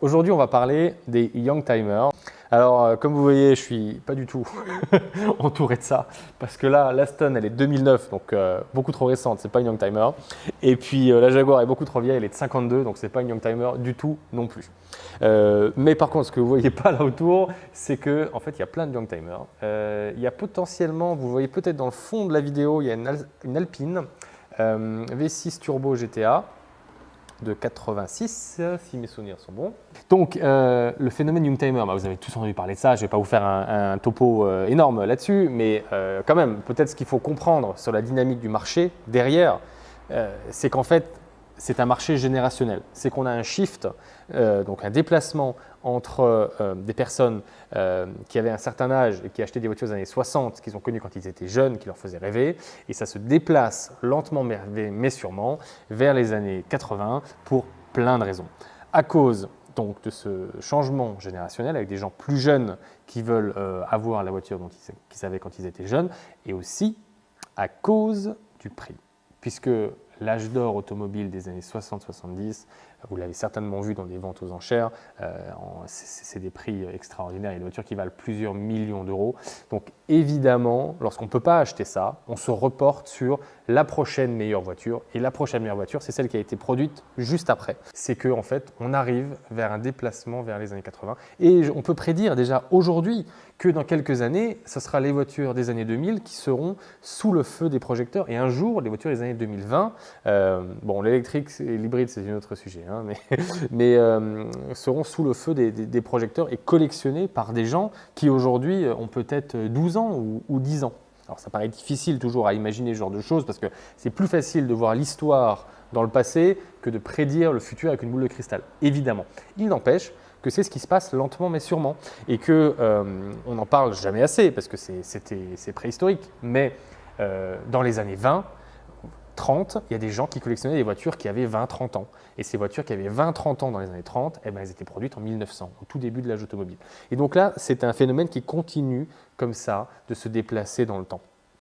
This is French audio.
Aujourd'hui, on va parler des Youngtimers. Alors, comme vous voyez, je suis pas du tout entouré de ça parce que là, l'Aston, elle est 2009, donc beaucoup trop récente, c'est pas une Youngtimer. Et puis la Jaguar est beaucoup trop vieille, elle est de 52, donc c'est pas une Youngtimer du tout non plus. Mais par contre, ce que vous voyez pas là autour, c'est que en fait, il y a plein de Youngtimers. Il y a potentiellement, vous voyez peut-être dans le fond de la vidéo, il y a une Alpine V6 Turbo GTA. De 86, si mes souvenirs sont bons. Donc, le phénomène Youngtimer, vous avez tous entendu parler de ça, je ne vais pas vous faire un topo énorme là-dessus, mais quand même, peut-être ce qu'il faut comprendre sur la dynamique du marché derrière, c'est qu'en fait, c'est un marché générationnel. C'est qu'on a un shift, donc un déplacement entre des personnes qui avaient un certain âge et qui achetaient des voitures des années 60, qu'ils ont connues quand ils étaient jeunes, qui leur faisaient rêver, et ça se déplace lentement mais sûrement vers les années 80 pour plein de raisons. À cause donc de ce changement générationnel avec des gens plus jeunes qui veulent avoir la voiture qu'ils avaient quand ils étaient jeunes, et aussi à cause du prix, puisque l'âge d'or automobile des années 60-70, vous l'avez certainement vu dans des ventes aux enchères, c'est des prix extraordinaires, il y a des voitures qui valent plusieurs millions d'euros. Donc évidemment, lorsqu'on ne peut pas acheter ça, on se reporte sur la prochaine meilleure voiture. Et la prochaine meilleure voiture, c'est celle qui a été produite juste après. C'est qu'en fait, on arrive vers un déplacement vers les années 80. Et on peut prédire déjà aujourd'hui que dans quelques années, ce sera les voitures des années 2000 qui seront sous le feu des projecteurs. Et un jour, les voitures des années 2020, bon, l'électrique et l'hybride, c'est un autre sujet, hein, mais seront sous le feu des projecteurs et collectionnés par des gens qui aujourd'hui ont peut-être 12 ans ou 10 ans. Alors ça paraît difficile toujours à imaginer ce genre de choses parce que c'est plus facile de voir l'histoire dans le passé que de prédire le futur avec une boule de cristal, évidemment. Il n'empêche que c'est ce qui se passe lentement mais sûrement et qu'on n'en parle jamais assez parce que c'est préhistorique. Mais dans les années 20, 30, il y a des gens qui collectionnaient des voitures qui avaient 20-30 ans. Et ces voitures qui avaient 20-30 ans dans les années 30, elles étaient produites en 1900, au tout début de l'âge automobile. Et donc là, c'est un phénomène qui continue comme ça de se déplacer dans le temps.